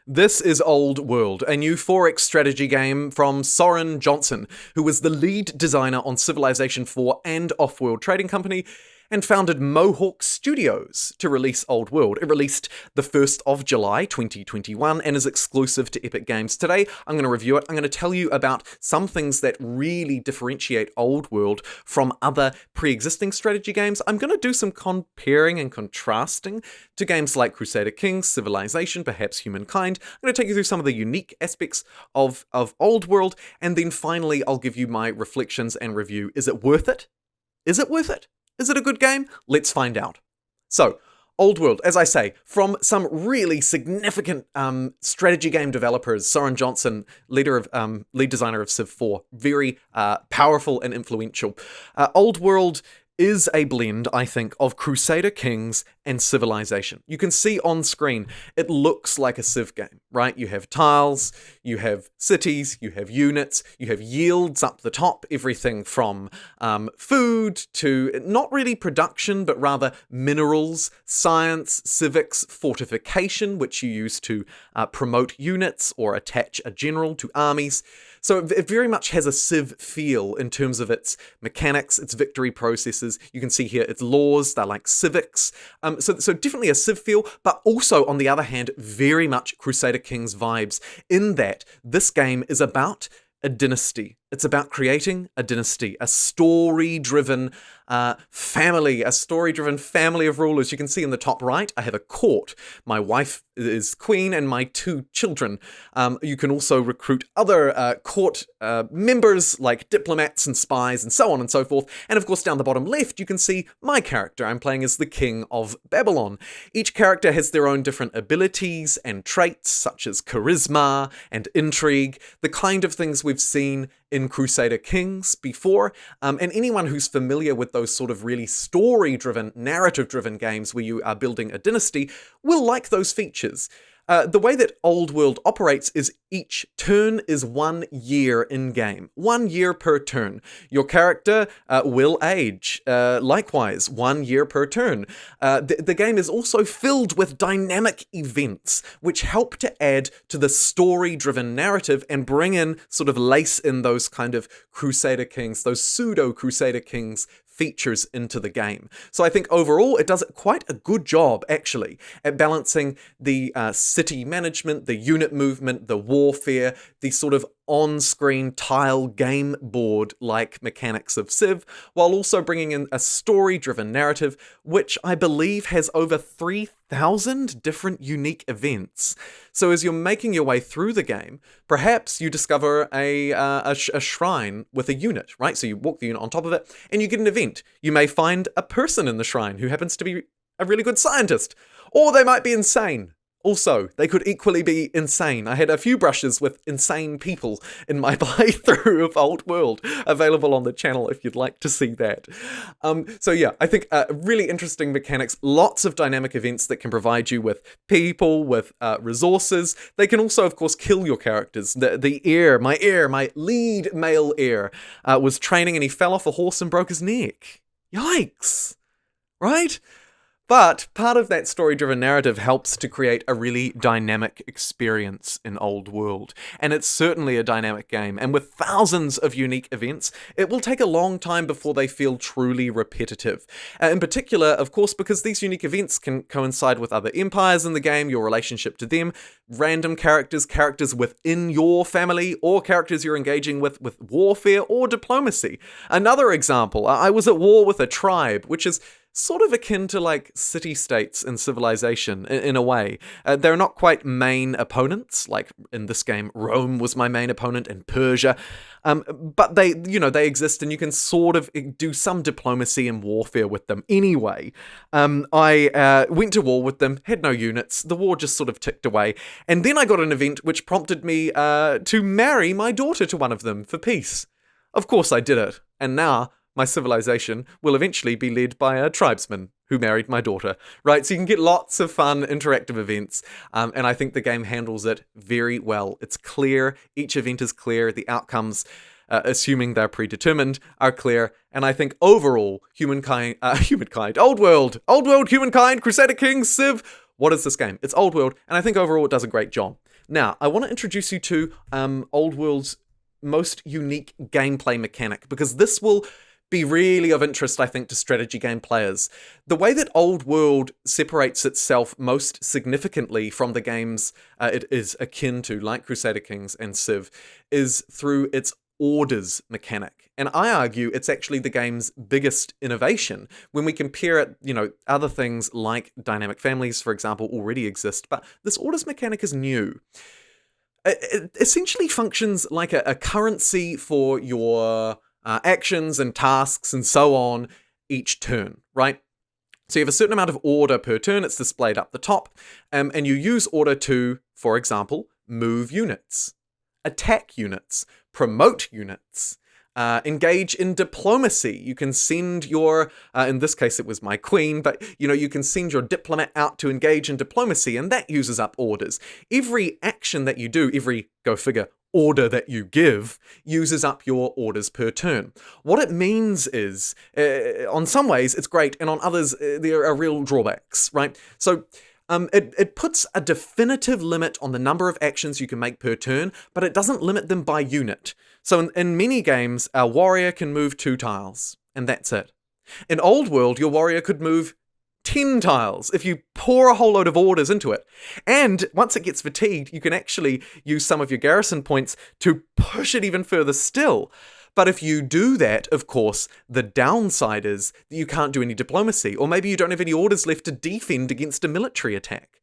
This is Old World, a new 4X strategy game from Soren Johnson, who was the lead designer on Civilization 4 and Off-World Trading Company, and founded Mohawk Studios to release Old World. It released the 1st of July 2021 and is exclusive to Epic Games. Today, I'm going to review it. I'm going to tell you about some things that really differentiate Old World from other pre-existing strategy games. I'm going to do some comparing and contrasting to games like Crusader Kings, Civilization, perhaps Humankind. I'm going to take you through some of the unique aspects of Old World, and then finally, I'll give you my reflections and review. Is it worth it? Is it worth it? Is it a good game? Let's find out. So, Old World, as I say, from some really significant strategy game developers. Soren Johnson, lead designer of Civ 4, very powerful and influential. Old World is a blend, I think, of Crusader Kings and Civilization. You can see on screen, it looks like a Civ game, right? You have tiles, you have cities, you have units, you have yields up the top, everything from food to not really production, but rather minerals, science, civics, fortification, which you use to promote units or attach a general to armies. So it very much has a Civ feel in terms of its mechanics, its victory processes. You can see here its laws, they're like civics. So definitely a Civ feel, but also on the other hand, very much Crusader Kings vibes in that this game is about a dynasty. It's about creating a dynasty, a story-driven family of rulers. You can see in the top right, I have a court. My wife is queen and my 2 children. You can also recruit other court members like diplomats and spies and so on and so forth. And of course, down the bottom left, you can see my character. I'm playing as the king of Babylon. Each character has their own different abilities and traits, such as charisma and intrigue, the kind of things we've seen in Crusader Kings before, and anyone who's familiar with those sort of really story-driven, narrative-driven games where you are building a dynasty will like those features. The way that Old World operates is each turn is 1 year in-game. 1 year per turn. Your character will age. Likewise, 1 year per turn. The game is also filled with dynamic events, which help to add to the story-driven narrative and bring in, sort of lace in those kind of Crusader Kings, those pseudo-Crusader Kings features into the game. So I think overall it does quite a good job actually at balancing the city management, the unit movement, the warfare, the sort of on-screen tile game board like mechanics of Civ, while also bringing in a story-driven narrative, which I believe has over 3,000 different unique events. So as you're making your way through the game, perhaps you discover a shrine with a unit, right? So you walk the unit on top of it, and you get an event. You may find a person in the shrine who happens to be a really good scientist, or they might be insane. Also, they could equally be insane. I had a few brushes with insane people in my playthrough of Old World, available on the channel if you'd like to see that. So yeah, I think really interesting mechanics, lots of dynamic events that can provide you with people, with resources. They can also, of course, kill your characters. My lead male heir, was training and he fell off a horse and broke his neck. Yikes, right? But part of that story-driven narrative helps to create a really dynamic experience in Old World. And it's certainly a dynamic game. And with thousands of unique events, it will take a long time before they feel truly repetitive. In particular, of course, because these unique events can coincide with other empires in the game, your relationship to them, random characters within your family, or characters you're engaging with warfare or diplomacy. Another example, I was at war with a tribe, which is sort of akin to like city-states in Civilization in a way. They're not quite main opponents, like in this game Rome was my main opponent and Persia, but they exist and you can sort of do some diplomacy and warfare with them anyway. I went to war with them, had no units, the war just sort of ticked away, and then I got an event which prompted me to marry my daughter to one of them for peace. Of course I did it, and now my civilization will eventually be led by a tribesman who married my daughter, right? So you can get lots of fun interactive events, and I think the game handles it very well. It's clear, each event is clear, the outcomes, assuming they're predetermined, are clear, and I think overall, Old World, Humankind, Crusader Kings, Civ, what is this game? It's Old World, and I think overall it does a great job. Now, I want to introduce you to Old World's most unique gameplay mechanic, because this will be really of interest, I think, to strategy game players. The way that Old World separates itself most significantly from the games it is akin to, like Crusader Kings and Civ, is through its orders mechanic. And I argue it's actually the game's biggest innovation when we compare it, other things like dynamic families, for example, already exist, but this orders mechanic is new. It essentially functions like a currency for your actions and tasks and so on each turn, right? So you have a certain amount of order per turn, it's displayed up the top, and you use order to, for example, move units, attack units, promote units, engage in diplomacy. You can send your, in this case it was my queen, but you can send your diplomat out to engage in diplomacy, and that uses up orders. Every action that you do, every, go figure, order that you give uses up your orders per turn. What it means is, on some ways it's great, and on others there are real drawbacks, right? So it puts a definitive limit on the number of actions you can make per turn, but it doesn't limit them by unit. So in many games, our warrior can move 2 tiles, and that's it. In Old World, your warrior could move 10 tiles if you pour a whole load of orders into it. And once it gets fatigued, you can actually use some of your garrison points to push it even further still. But if you do that, of course, the downside is that you can't do any diplomacy, or maybe you don't have any orders left to defend against a military attack.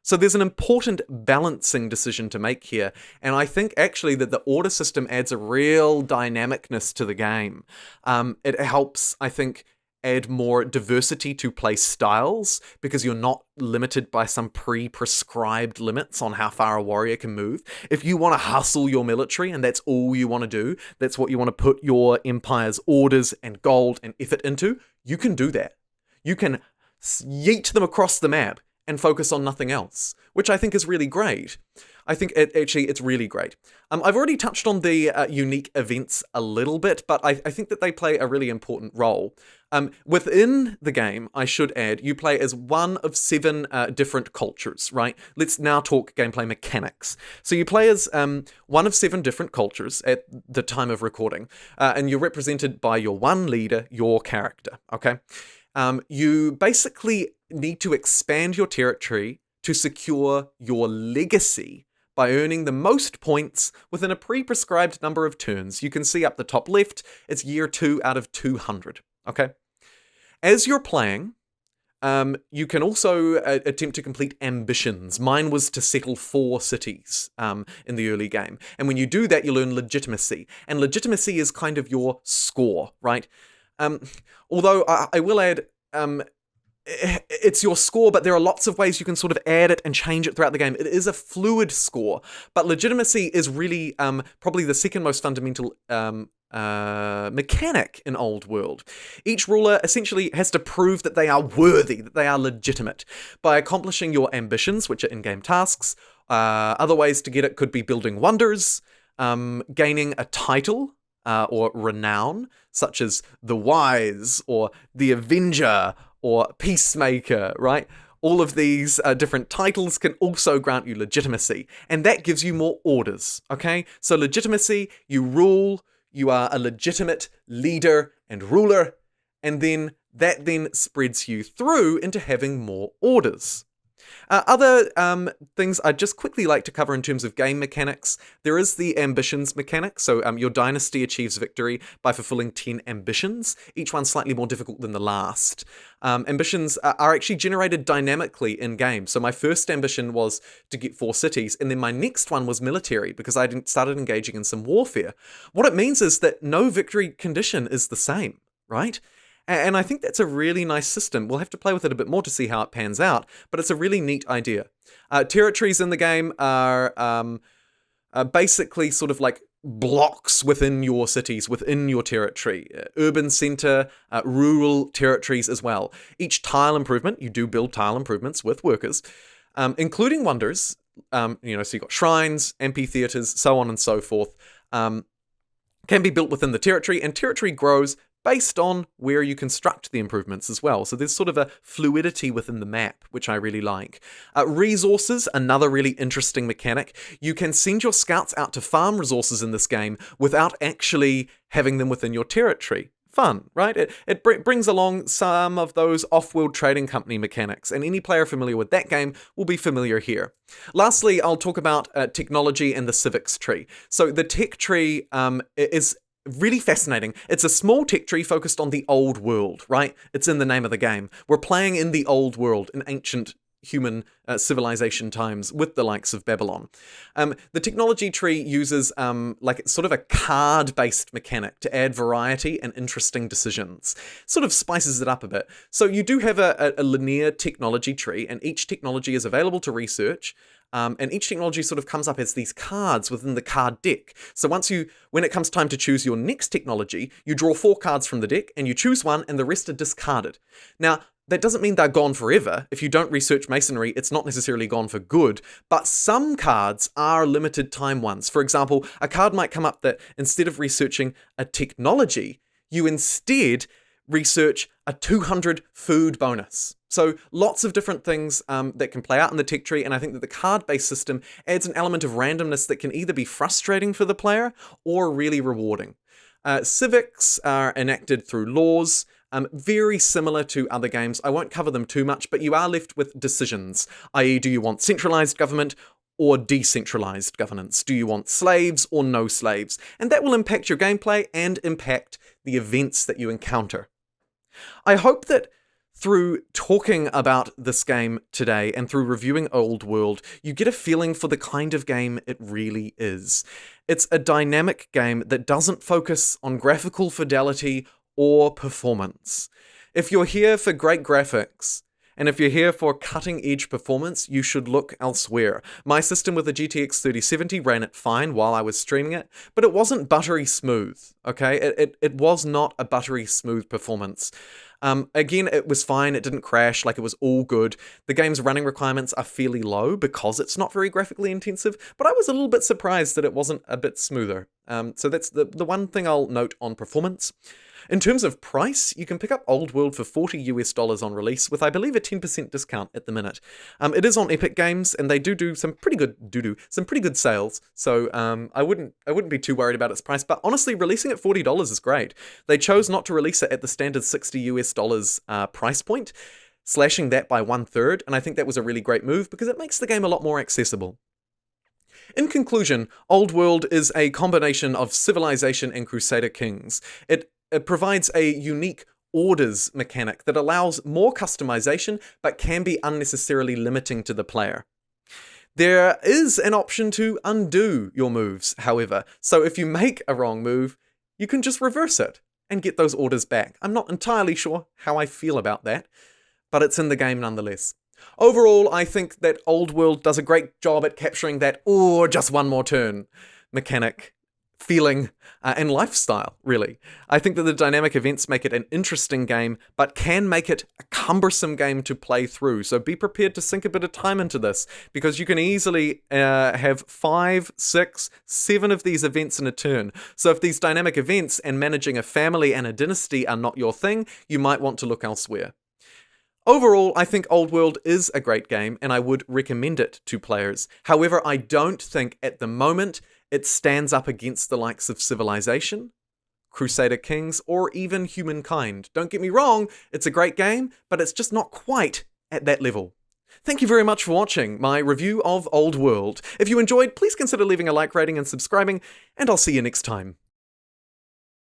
So there's an important balancing decision to make here, and I think actually that the order system adds a real dynamicness to the game. It helps, I think, add more diversity to play styles, because you're not limited by some pre-prescribed limits on how far a warrior can move. If you want to hustle your military and that's all you want to do, that's what you want to put your empire's orders and gold and effort into, you can do that. You can yeet them across the map and focus on nothing else, which I think is really great. I think it's really great. I've already touched on the unique events a little bit, but I think that they play a really important role. Within the game, I should add, you play as one of 7 different cultures, right? Let's now talk gameplay mechanics. So you play as one of 7 different cultures at the time of recording, and you're represented by your one leader, your character, okay? You basically need to expand your territory to secure your legacy by earning the most points within a pre-prescribed number of turns. You can see up the top left, it's year 2 out of 200, okay? As you're playing, you can also attempt to complete ambitions. Mine was to settle 4 cities in the early game. And when you do that, you earn legitimacy. And legitimacy is kind of your score, right? Although I will add, it's your score, but there are lots of ways you can sort of add it and change it throughout the game. It is a fluid score, but legitimacy is really probably the second most fundamental mechanic in Old World. Each ruler essentially has to prove that they are worthy, that they are legitimate, by accomplishing your ambitions, which are in-game tasks. Other ways to get it could be building wonders, gaining a title, or renown, such as the Wise, or the Avenger, or Peacemaker, right? All of these different titles can also grant you legitimacy, and that gives you more orders, okay? So legitimacy, you rule, you are a legitimate leader and ruler, and then that then spreads you through into having more orders. Other things I'd just quickly like to cover in terms of game mechanics. There is the ambitions mechanic. So your dynasty achieves victory by fulfilling 10 ambitions, each one slightly more difficult than the last. Ambitions are actually generated dynamically in game. So my first ambition was to get 4 cities, and then my next one was military, because I started engaging in some warfare. What it means is that no victory condition is the same, right? And I think that's a really nice system. We'll have to play with it a bit more to see how it pans out, but it's a really neat idea. Territories in the game are basically sort of like blocks within your cities, within your territory. Urban center, rural territories as well. Each tile improvement, you do build tile improvements with workers, including wonders. So you've got shrines, amphitheaters, so on and so forth, can be built within the territory, and territory grows based on where you construct the improvements as well. So there's sort of a fluidity within the map, which I really like. Resources, another really interesting mechanic. You can send your scouts out to farm resources in this game without actually having them within your territory. Fun, right? It brings along some of those off-world trading company mechanics, and any player familiar with that game will be familiar here. Lastly, I'll talk about technology and the civics tree. So the tech tree is really fascinating. It's a small tech tree focused on the old world, right? It's in the name of the game. We're playing in the old world, in ancient human civilization times with the likes of Babylon. The technology tree uses like sort of a card-based mechanic to add variety and interesting decisions. Sort of spices it up a bit. So you do have a linear technology tree, and each technology is available to research. And each technology sort of comes up as these cards within the card deck. So when it comes time to choose your next technology, you draw 4 cards from the deck and you choose one and the rest are discarded. Now, that doesn't mean they're gone forever. If you don't research masonry, it's not necessarily gone for good, but some cards are limited time ones. For example, a card might come up that instead of researching a technology, you instead research a 200 food bonus. So lots of different things that can play out in the tech tree, and I think that the card-based system adds an element of randomness that can either be frustrating for the player or really rewarding. Civics are enacted through laws, very similar to other games. I won't cover them too much, but you are left with decisions, i.e. do you want centralized government or decentralized governance? Do you want slaves or no slaves? And that will impact your gameplay and impact the events that you encounter. I hope that through talking about this game today and through reviewing Old World, you get a feeling for the kind of game it really is. It's a dynamic game that doesn't focus on graphical fidelity or performance. If you're here for great graphics, and if you're here for cutting-edge performance, you should look elsewhere. My system with the GTX 3070 ran it fine while I was streaming it, but it wasn't buttery smooth, okay? It was not a buttery smooth performance. Again, it was fine, it didn't crash, like it was all good. The game's running requirements are fairly low because it's not very graphically intensive, but I was a little bit surprised that it wasn't a bit smoother. So that's the one thing I'll note on performance. In terms of price, you can pick up Old World for $40 US on release, with I believe a 10% discount at the minute. It is on Epic Games, and they do some pretty good sales. So I wouldn't be too worried about its price. But honestly, releasing at $40 is great. They chose not to release it at the standard $60 US price point, slashing that by 1/3, and I think that was a really great move because it makes the game a lot more accessible. In conclusion, Old World is a combination of Civilization and Crusader Kings. It provides a unique orders mechanic that allows more customization but can be unnecessarily limiting to the player. There is an option to undo your moves, however, so if you make a wrong move, you can just reverse it and get those orders back. I'm not entirely sure how I feel about that, but it's in the game nonetheless. Overall, I think that Old World does a great job at capturing that just one more turn mechanic, feeling, and lifestyle, really. I think that the dynamic events make it an interesting game, but can make it a cumbersome game to play through. So be prepared to sink a bit of time into this, because you can easily have 5, 6, 7 of these events in a turn. So if these dynamic events and managing a family and a dynasty are not your thing, you might want to look elsewhere. Overall, I think Old World is a great game, and I would recommend it to players. However, I don't think at the moment it stands up against the likes of Civilization, Crusader Kings, or even Humankind. Don't get me wrong, it's a great game, but it's just not quite at that level. Thank you very much for watching my review of Old World. If you enjoyed, please consider leaving a like rating and subscribing, and I'll see you next time.